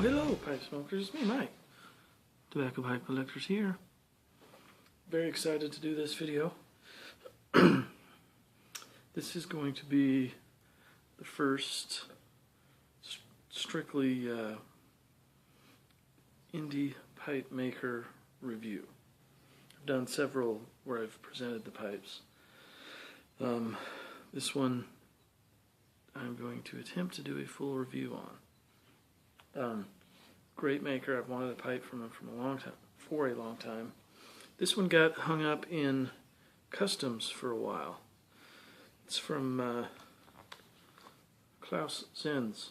hello, pipe smokers. It's me, Mike. Tobacco Pipe Collectors here. Very excited to do this video. This is going to be the first strictly indie pipe maker review. I've done several where I've presented the pipes. This one I'm going to attempt to do a full review on. Great maker. I've wanted a pipe from him for a long time. This one got hung up in customs for a while. It's from Zenz.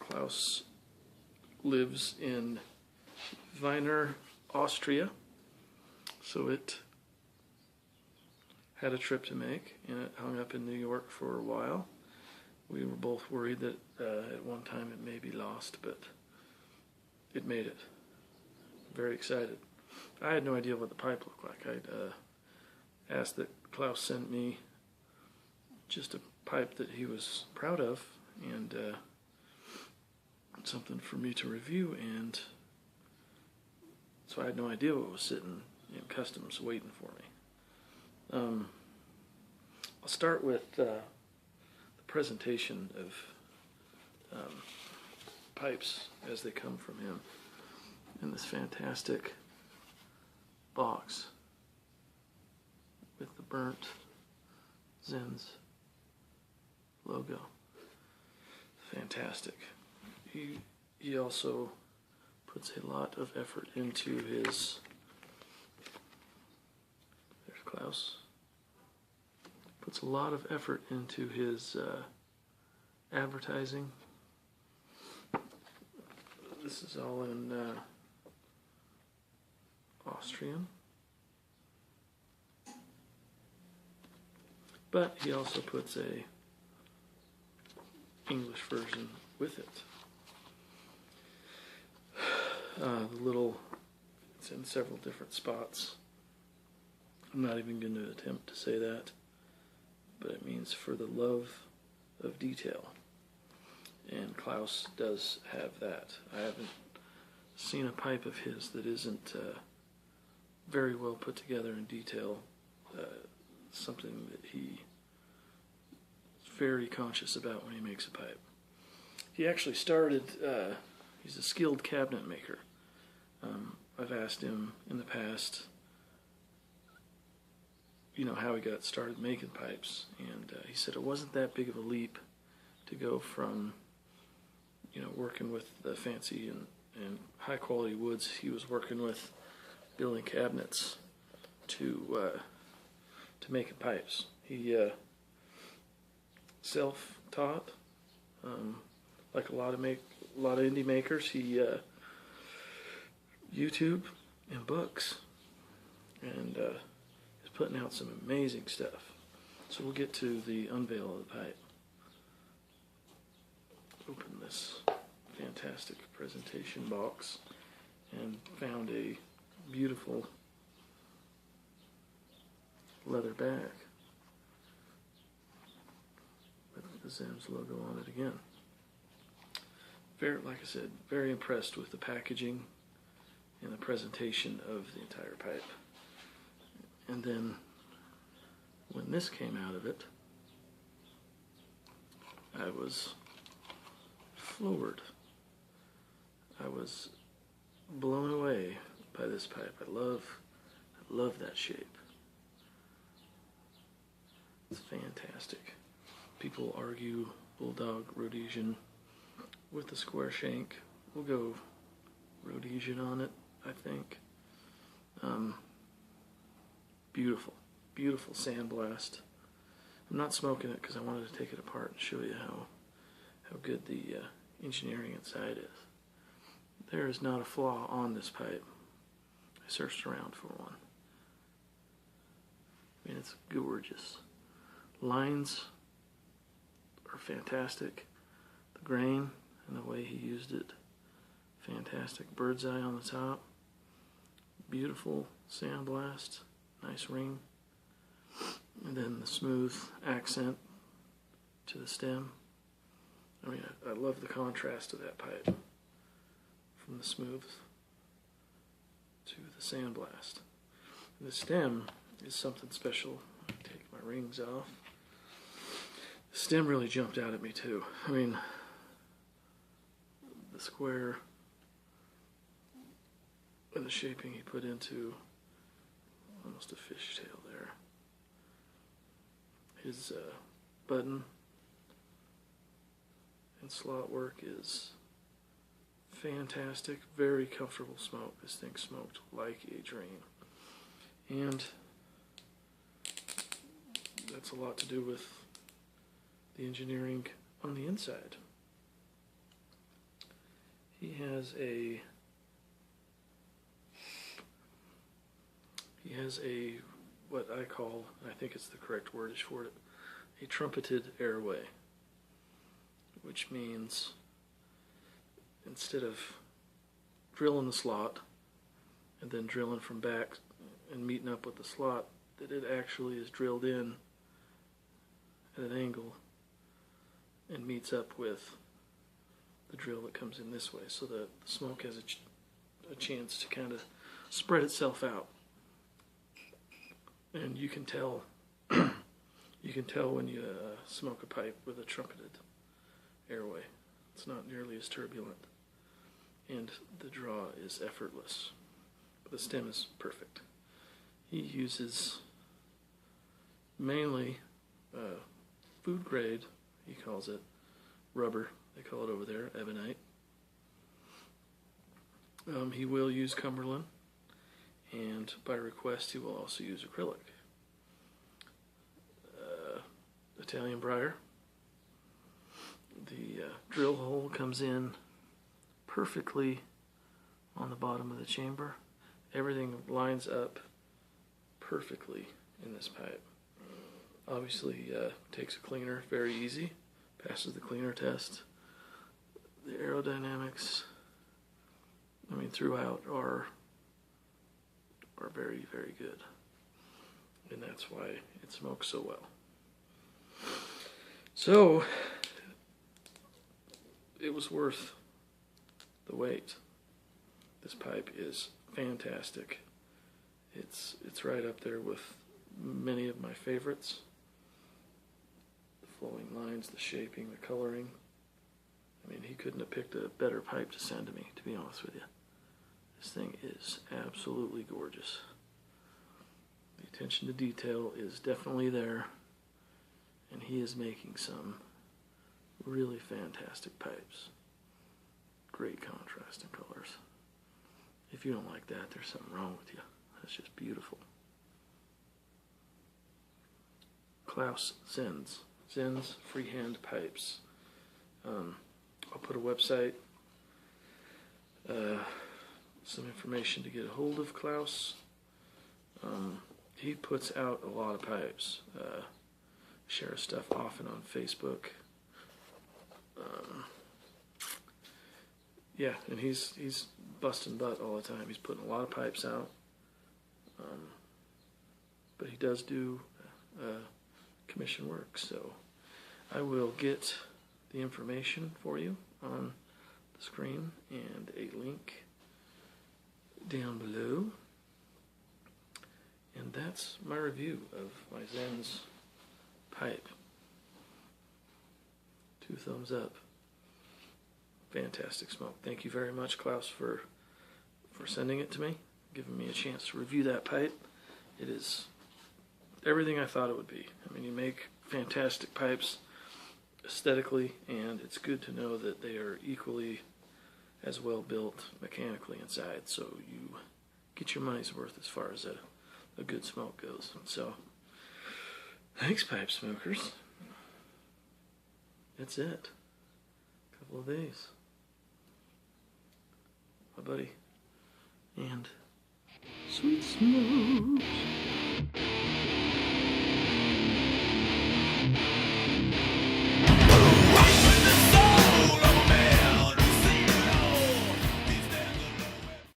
Klaus lives in Wiener, Austria, so it had a trip to make, and it hung up in New York for a while. We were both worried that at one time it may be lost, but it made it. Very excited. I had no idea what the pipe looked like. I'd asked that Klaus sent me just a pipe that he was proud of, and something for me to review, and so I had no idea what was sitting in customs waiting for me. I'll start with the presentation of pipes as they come from him in this fantastic box with the burnt Zenz logo. Fantastic. He also puts a lot of effort into his, there's Klaus, puts a lot of effort into his advertising. This is all in Austrian, but he also puts a English version with it. It's in several different spots. I'm not even going to attempt to say that, but it means for the love of detail. And Klaus does have that. I haven't seen a pipe of his that isn't very well put together in detail. Something that he is very conscious about when he makes a pipe. He actually started, he's a skilled cabinet maker. I've asked him in the past, how he got started making pipes, and he said it wasn't that big of a leap to go from, working with the fancy and high quality woods he was working with, building cabinets, to making pipes. He self-taught, like a lot of indie makers. He YouTube and books, and is putting out some amazing stuff. So we'll get to the unveil of the pipe. Open this fantastic presentation box and found a beautiful leather bag with the Zenz logo on it again. Like I said, very impressed with the packaging and the presentation of the entire pipe. And then when this came out of it, I was floored. I was blown away by this pipe. I love that shape. It's fantastic. People argue Bulldog Rhodesian with the square shank. We'll go Rhodesian on it, I think. Beautiful, beautiful sandblast. I'm not smoking it because I wanted to take it apart and show you how good the engineering inside is. There is not a flaw on this pipe. I searched around for one. I mean, it's gorgeous. Lines are fantastic. The grain and the way he used it, fantastic. Bird's eye on the top. Beautiful sandblast. Nice ring. And then the smooth accent to the stem. I mean, I love the contrast of that pipe, from the smooth to the sandblast. And the stem is something special. Take my rings off. The stem really jumped out at me too. I mean, the square and the shaping he put into almost a fishtail there. His button and slot work is fantastic. Very comfortable smoke. This thing smoked like a dream. And that's a lot to do with the engineering on the inside. He has a what I call, and I think it's the correct wordage for it, a trumpeted airway, which means instead of drilling the slot and then drilling from back and meeting up with the slot, that it actually is drilled in at an angle and meets up with the drill that comes in this way, so that the smoke has a chance to kind of spread itself out. And you can tell when you smoke a pipe with a trumpeted airway. It's not nearly as turbulent, and the draw is effortless. The stem is perfect. He uses mainly food grade, he calls it rubber, they call it over there, ebonite. He will use Cumberland, and by request he will also use acrylic. Italian briar. The drill hole comes in perfectly on the bottom of the chamber. Everything lines up perfectly in this pipe. Obviously takes a cleaner, very easy, passes the cleaner test. The aerodynamics, I mean, throughout are very, very good, and that's why it smokes so well. So it was worth the wait. This pipe is fantastic. It's right up there with many of my favorites. The flowing lines, the shaping, the coloring. I mean, he couldn't have picked a better pipe to send to me, to be honest with you. This thing is absolutely gorgeous. The attention to detail is definitely there, and he is making some really fantastic pipes. Great contrast in colors. If you don't like that, there's something wrong with you. That's just beautiful. Klaus Zenz. Zenz Freehand Pipes. I'll put a website, some information to get a hold of Klaus. He puts out a lot of pipes. Shares stuff often on Facebook. Yeah, and he's busting butt all the time. He's putting a lot of pipes out. But he does do commission work, so I will get the information for you on the screen and a link down below. And that's my review of my Zenz pipe. 2 thumbs up. Fantastic smoke. Thank you very much, Klaus, for sending it to me, giving me a chance to review that pipe. It is everything I thought it would be. I mean, you make fantastic pipes aesthetically, and it's good to know that they are equally as well built mechanically inside, so you get your money's worth as far as a good smoke goes. So, thanks, pipe smokers. That's it. A couple of days. My buddy. And sweet smokes.